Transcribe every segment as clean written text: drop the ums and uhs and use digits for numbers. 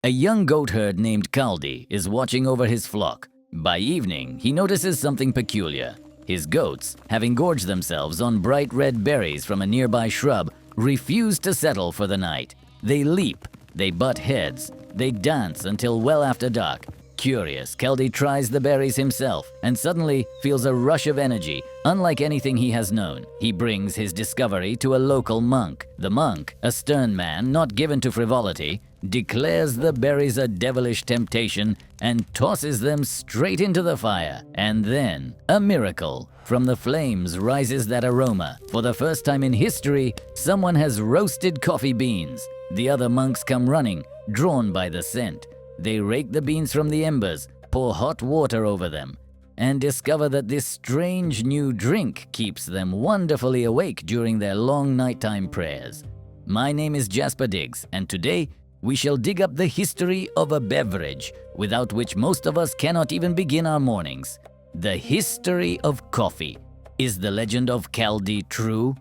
A young goat herd named Kaldi is watching over his flock. By evening, he notices something peculiar. His goats, having gorged themselves on bright red berries from a nearby shrub, refuse to settle for the night. They leap, they butt heads, they dance until well after dark. Curious, Kaldi tries the berries himself and suddenly feels a rush of energy, unlike anything he has known. He brings his discovery to a local monk. The monk, a stern man not given to frivolity, declares the berries a devilish temptation and tosses them straight into the fire. And then, a miracle. From the flames rises that aroma. For the first time in history, someone has roasted coffee beans. The other monks come running, drawn by the scent. They rake the beans from the embers, pour hot water over them, and discover that this strange new drink keeps them wonderfully awake during their long nighttime prayers. My name is Jasper, and today we shall dig up the history of a beverage without which most of us cannot even begin our mornings. The history of coffee. Is the legend of Kaldi true?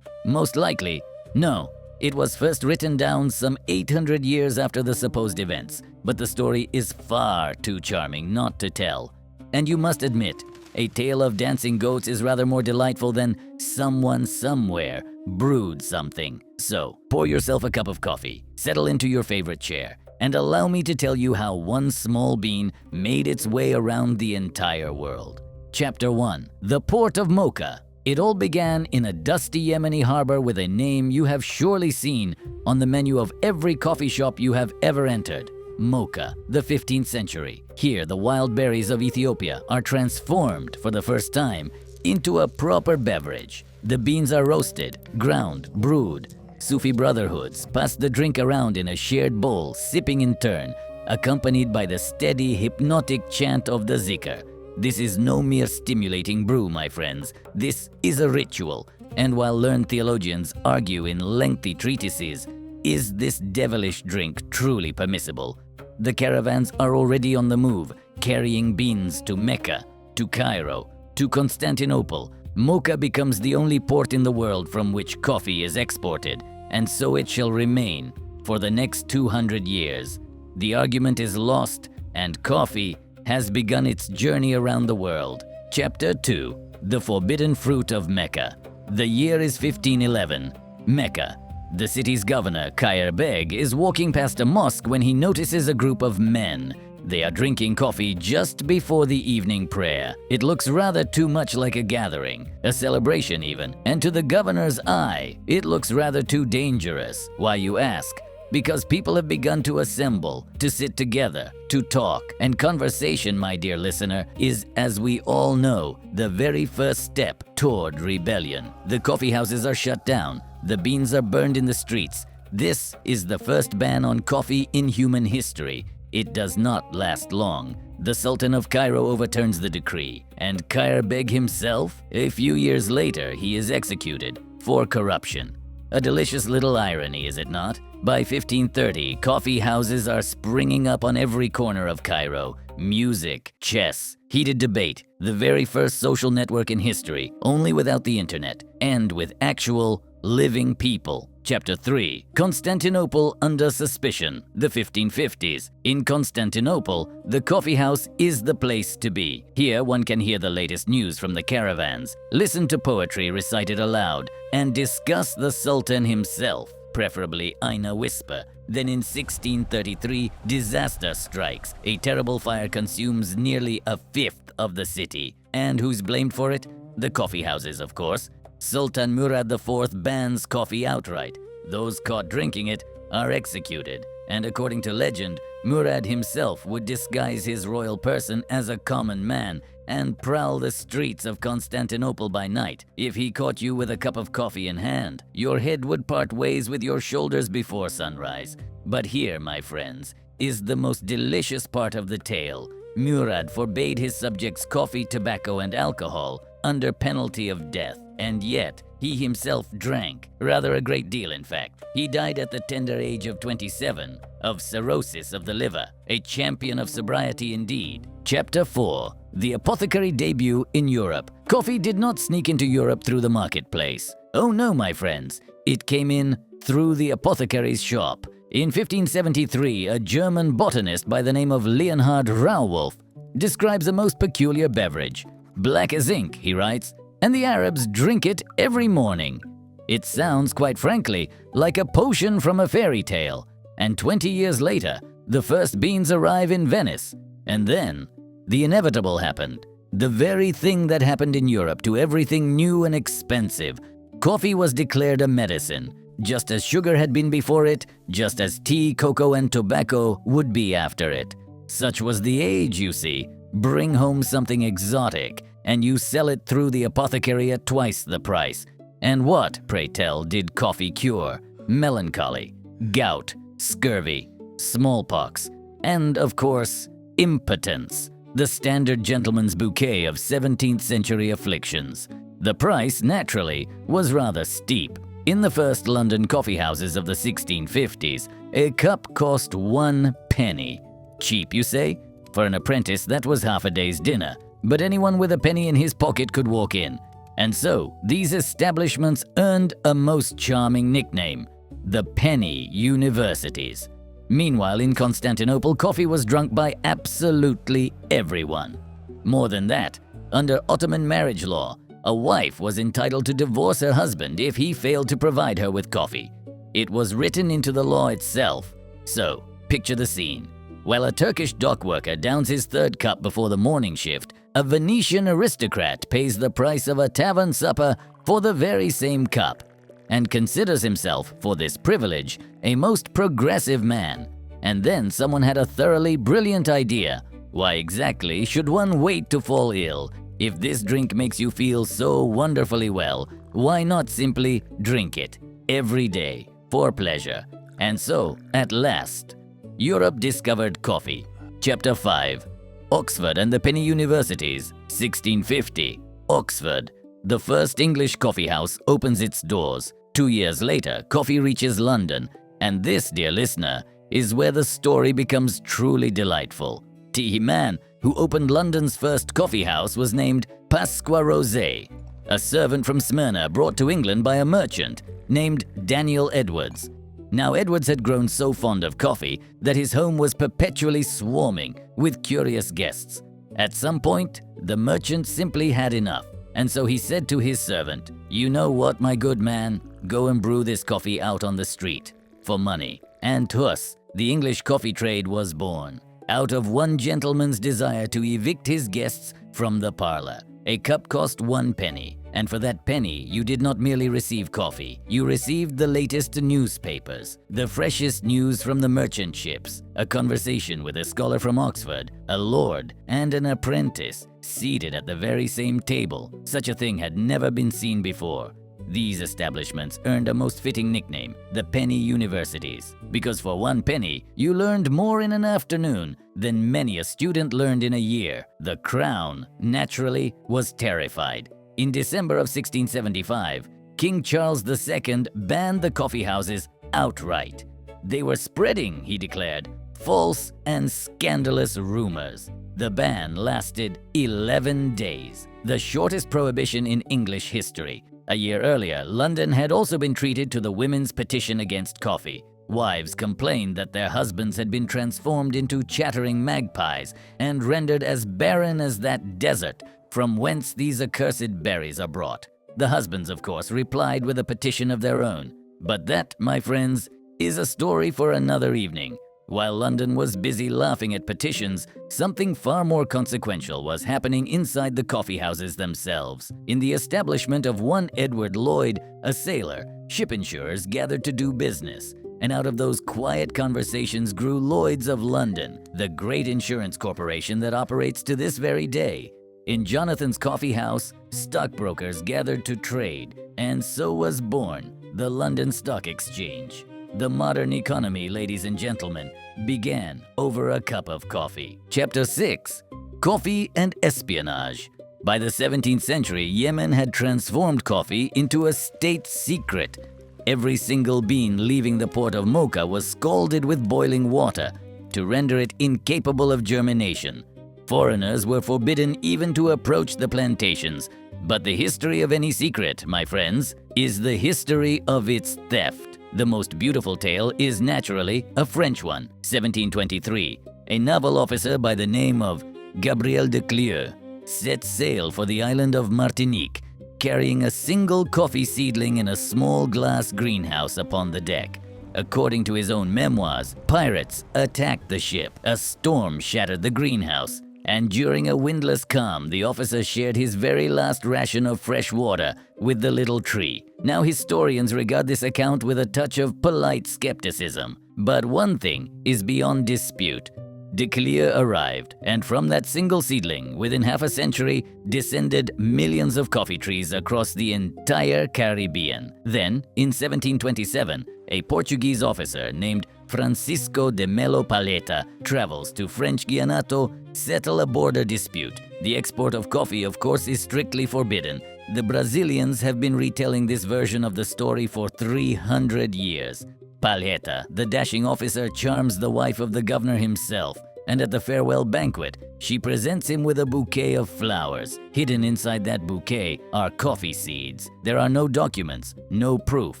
Most likely, no. It was first written down some 800 years after the supposed events, but the story is far too charming not to tell. And you must admit, a tale of dancing goats is rather more delightful than someone somewhere brewed something. So, pour yourself a cup of coffee, settle into your favorite chair, and allow me to tell you how one small bean made its way around the entire world. Chapter 1. The Port of Mocha. It all began in a dusty Yemeni harbor with a name you have surely seen on the menu of every coffee shop you have ever entered. Mocha, the 15th century. Here, the wild berries of Ethiopia are transformed for the first time into a proper beverage. The beans are roasted, ground, brewed. Sufi brotherhoods pass the drink around in a shared bowl, sipping in turn, accompanied by the steady, hypnotic chant of the zikr. This is no mere stimulating brew, my friends. This is a ritual. And while learned theologians argue in lengthy treatises, is this devilish drink truly permissible? The caravans are already on the move, carrying beans to Mecca, to Cairo, to Constantinople. Mocha becomes the only port in the world from which coffee is exported, and so it shall remain for the next 200 years. The argument is lost, and coffee has begun its journey around the world. Chapter 2. The Forbidden Fruit of Mecca. The year is 1511. Mecca. The city's governor, Khair Beg, is walking past a mosque when he notices a group of men. They are drinking coffee just before the evening prayer. It looks rather too much like a gathering, a celebration even, and to the governor's eye, it looks rather too dangerous. Why, you ask? Because people have begun to assemble, to sit together, to talk. And conversation, my dear listener, is, as we all know, the very first step toward rebellion. The coffee houses are shut down. The beans are burned in the streets. This is the first ban on coffee in human history. It does not last long. The Sultan of Cairo overturns the decree, and Khair Beg himself, a few years later, he is executed for corruption. A delicious little irony, is it not? By 1530, coffee houses are springing up on every corner of Cairo. Music, chess, heated debate, the very first social network in history, only without the internet, and with actual, living people. Chapter 3. Constantinople under suspicion, the 1550s. In Constantinople, the coffee house is the place to be. Here one can hear the latest news from the caravans, listen to poetry recited aloud, and discuss the Sultan himself, preferably in a whisper. Then in 1633, disaster strikes. A terrible fire consumes nearly a fifth of the city. And who's blamed for it? The coffee houses, of course. Sultan Murad IV bans coffee outright. Those caught drinking it are executed. And according to legend, Murad himself would disguise his royal person as a common man and prowl the streets of Constantinople by night. If he caught you with a cup of coffee in hand, your head would part ways with your shoulders before sunrise. But here, my friends, is the most delicious part of the tale. Murad forbade his subjects coffee, tobacco, and alcohol under penalty of death. And yet, he himself drank, rather a great deal in fact. He died at the tender age of 27, of cirrhosis of the liver, a champion of sobriety indeed. Chapter 4. The Apothecary Debut in Europe. Coffee did not sneak into Europe through the marketplace. Oh no, my friends, it came in through the apothecary's shop. In 1573, a German botanist by the name of Leonhard Rauwolf describes a most peculiar beverage. Black as ink, he writes, and the Arabs drink it every morning. It sounds, quite frankly, like a potion from a fairy tale. And 20 years later, the first beans arrive in Venice. And then, the inevitable happened. The very thing that happened in Europe to everything new and expensive. Coffee was declared a medicine, just as sugar had been before it, just as tea, cocoa, and tobacco would be after it. Such was the age, you see. Bring home something exotic, and you sell it through the apothecary at twice the price. And what, pray tell, did coffee cure? Melancholy, gout, scurvy, smallpox, and, of course, impotence, the standard gentleman's bouquet of 17th century afflictions. The price, naturally, was rather steep. In the first London coffeehouses of the 1650s, a cup cost 1 penny. Cheap, you say? For an apprentice, that was half a day's dinner, but anyone with a penny in his pocket could walk in. And so, these establishments earned a most charming nickname, the penny universities. Meanwhile, in Constantinople, coffee was drunk by absolutely everyone. More than that, under Ottoman marriage law, a wife was entitled to divorce her husband if he failed to provide her with coffee. It was written into the law itself. So, picture the scene. While a Turkish dock worker downs his third cup before the morning shift, a Venetian aristocrat pays the price of a tavern supper for the very same cup, and considers himself, for this privilege, a most progressive man. And then someone had a thoroughly brilliant idea. Why exactly should one wait to fall ill? If this drink makes you feel so wonderfully well, why not simply drink it every day for pleasure? And so, at last, Europe discovered coffee. Chapter 5. Oxford and the Penny Universities, 1650. Oxford. The first English coffeehouse opens its doors. 2 years later, coffee reaches London, and this, dear listener, is where the story becomes truly delightful. Man, who opened London's first coffeehouse, was named Pasqua Rosé, a servant from Smyrna brought to England by a merchant named Daniel Edwards. Now, Edwards had grown so fond of coffee that his home was perpetually swarming with curious guests. At some point, the merchant simply had enough, and so he said to his servant, "You know what, my good man? Go and brew this coffee out on the street for money." And thus, the English coffee trade was born, out of one gentleman's desire to evict his guests from the parlor. A cup cost 1 penny, and for that penny you did not merely receive coffee, you received the latest newspapers, the freshest news from the merchant ships, a conversation with a scholar from Oxford, a lord, and an apprentice, seated at the very same table. Such a thing had never been seen before. These establishments earned a most fitting nickname, the penny universities, because for 1 penny, you learned more in an afternoon than many a student learned in a year. The crown, naturally, was terrified. In December of 1675, King Charles II banned the coffeehouses outright. They were spreading, he declared, false and scandalous rumors. The ban lasted 11 days, the shortest prohibition in English history. A year earlier, London had also been treated to the women's petition against coffee. Wives complained that their husbands had been transformed into chattering magpies and rendered as barren as that desert from whence these accursed berries are brought. The husbands, of course, replied with a petition of their own. But that, my friends, is a story for another evening. While London was busy laughing at petitions, something far more consequential was happening inside the coffeehouses themselves. In the establishment of one Edward Lloyd, a sailor, ship insurers gathered to do business. And out of those quiet conversations grew Lloyd's of London, the great insurance corporation that operates to this very day. In Jonathan's coffee house, stockbrokers gathered to trade, and so was born the London Stock Exchange. The modern economy, ladies and gentlemen, began over a cup of coffee. Chapter 6. Coffee and Espionage. By the 17th century, Yemen had transformed coffee into a state secret. Every single bean leaving the port of Mocha was scalded with boiling water to render it incapable of germination. Foreigners were forbidden even to approach the plantations. But the history of any secret, my friends, is the history of its theft. The most beautiful tale is naturally a French one, 1723. A naval officer by the name of Gabriel de Clieu set sail for the island of Martinique, carrying a single coffee seedling in a small glass greenhouse upon the deck. According to his own memoirs, pirates attacked the ship, a storm shattered the greenhouse, and during a windless calm, the officer shared his very last ration of fresh water with the little tree. Now historians regard this account with a touch of polite skepticism, but one thing is beyond dispute. De Clieu arrived, and from that single seedling, within half a century, descended millions of coffee trees across the entire Caribbean. Then, in 1727, a Portuguese officer named Francisco de Melo Paleta travels to French Guiana to settle a border dispute. The export of coffee, of course, is strictly forbidden. The Brazilians have been retelling this version of the story for 300 years. Paleta, the dashing officer, charms the wife of the governor himself, and at the farewell banquet, she presents him with a bouquet of flowers. Hidden inside that bouquet are coffee seeds. There are no documents, no proof.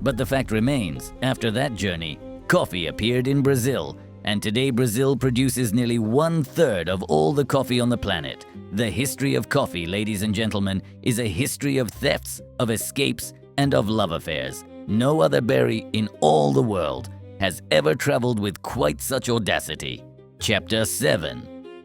But the fact remains, after that journey, coffee appeared in Brazil, and today Brazil produces nearly 1/3 of all the coffee on the planet. The history of coffee, ladies and gentlemen, is a history of thefts, of escapes, and of love affairs. No other berry in all the world has ever traveled with quite such audacity. Chapter 7.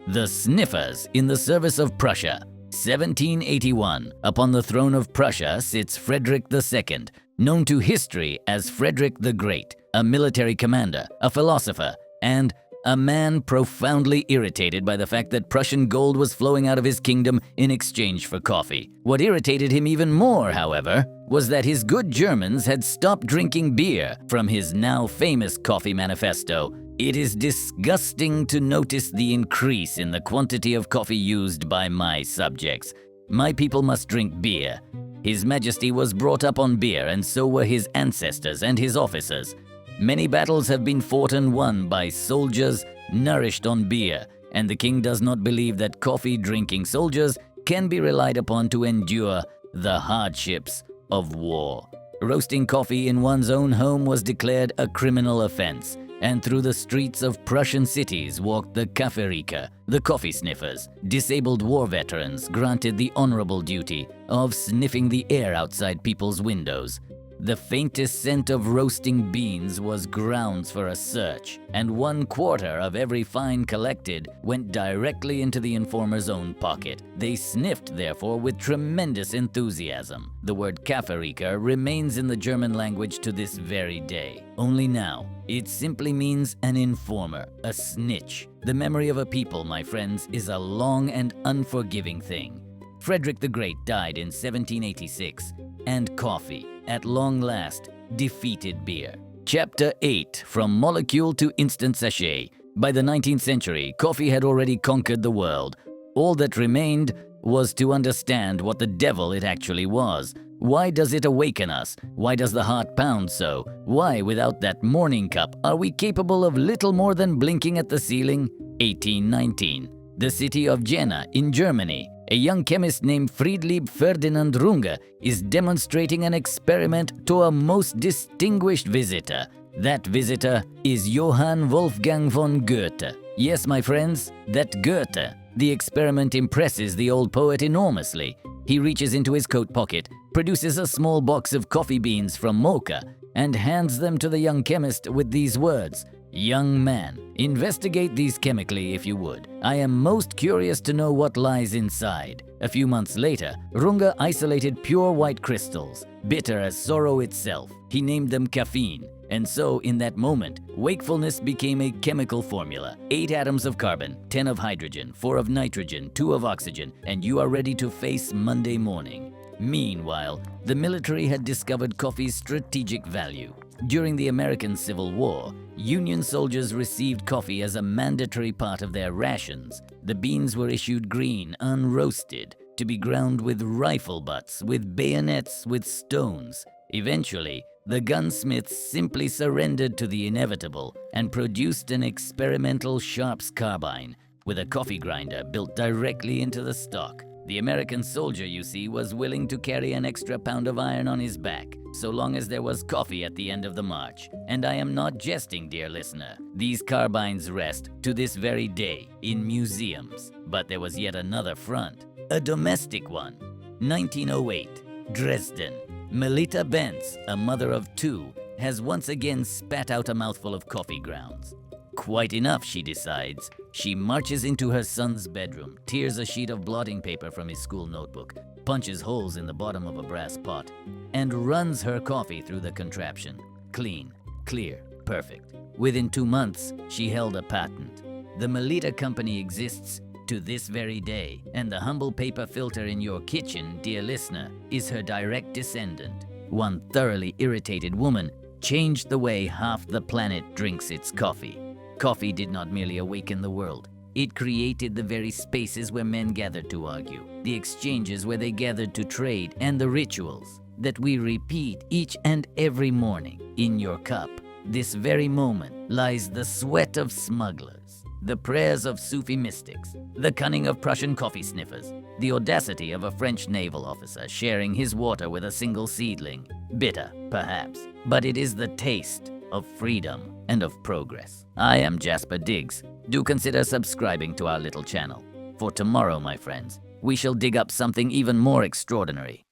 The Sniffers in the Service of Prussia. 1781. Upon the throne of Prussia sits Frederick II, known to history as Frederick the Great, a military commander, a philosopher, and a man profoundly irritated by the fact that Prussian gold was flowing out of his kingdom in exchange for coffee. What irritated him even more, however, was that his good Germans had stopped drinking beer from his now famous coffee manifesto. It is disgusting to notice the increase in the quantity of coffee used by my subjects. My people must drink beer. His Majesty was brought up on beer, and so were his ancestors and his officers. Many battles have been fought and won by soldiers nourished on beer, and the king does not believe that coffee-drinking soldiers can be relied upon to endure the hardships of war. Roasting coffee in one's own home was declared a criminal offense, and through the streets of Prussian cities walked the Kaffeeriker, the coffee sniffers. Disabled war veterans granted the honorable duty of sniffing the air outside people's windows. The faintest scent of roasting beans was grounds for a search, and 1/4 of every fine collected went directly into the informer's own pocket. They sniffed, therefore, with tremendous enthusiasm. The word Kaffeeriker remains in the German language to this very day. Only now, it simply means an informer, a snitch. The memory of a people, my friends, is a long and unforgiving thing. Frederick the Great died in 1786, and coffee, at long last, defeated beer. Chapter 8. From Molecule to Instant Sachet. By the 19th century, coffee had already conquered the world. All that remained was to understand what the devil it actually was. Why does it awaken us? Why does the heart pound so? Why, without that morning cup, are we capable of little more than blinking at the ceiling? 1819. The city of Jena in Germany. A young chemist named Friedlieb Ferdinand Runge is demonstrating an experiment to a most distinguished visitor. That visitor is Johann Wolfgang von Goethe. Yes, my friends, that Goethe. The experiment impresses the old poet enormously. He reaches into his coat pocket, produces a small box of coffee beans from Mocha, and hands them to the young chemist with these words: "Young man, investigate these chemically if you would. I am most curious to know what lies inside." A few months later, Runge isolated pure white crystals, bitter as sorrow itself. He named them caffeine. And so, in that moment, wakefulness became a chemical formula. 8 atoms of carbon, 10 of hydrogen, 4 of nitrogen, 2 of oxygen, and you are ready to face Monday morning. Meanwhile, the military had discovered coffee's strategic value. During the American Civil War, Union soldiers received coffee as a mandatory part of their rations. The beans were issued green, unroasted, to be ground with rifle butts, with bayonets, with stones. Eventually, the gunsmiths simply surrendered to the inevitable and produced an experimental Sharps carbine with a coffee grinder built directly into the stock. The American soldier, you see, was willing to carry an extra pound of iron on his back, so long as there was coffee at the end of the march. And I am not jesting, dear listener. These carbines rest, to this very day, in museums. But there was yet another front, a domestic one. 1908, Dresden. Melita Benz, a mother of two, has once again spat out a mouthful of coffee grounds. Quite enough, she decides. She marches into her son's bedroom, tears a sheet of blotting paper from his school notebook, punches holes in the bottom of a brass pot, and runs her coffee through the contraption. Clean, clear, perfect. Within 2 months, she held a patent. The Melita Company exists to this very day, and the humble paper filter in your kitchen, dear listener, is her direct descendant. One thoroughly irritated woman changed the way half the planet drinks its coffee. Coffee did not merely awaken the world. It created the very spaces where men gathered to argue, the exchanges where they gathered to trade, and the rituals that we repeat each and every morning. In your cup, this very moment, lies the sweat of smugglers, the prayers of Sufi mystics, the cunning of Prussian coffee sniffers, the audacity of a French naval officer sharing his water with a single seedling. Bitter, perhaps, but it is the taste of freedom and of progress. I am Jasper Diggs. Do consider subscribing to our little channel. For tomorrow, my friends, we shall dig up something even more extraordinary.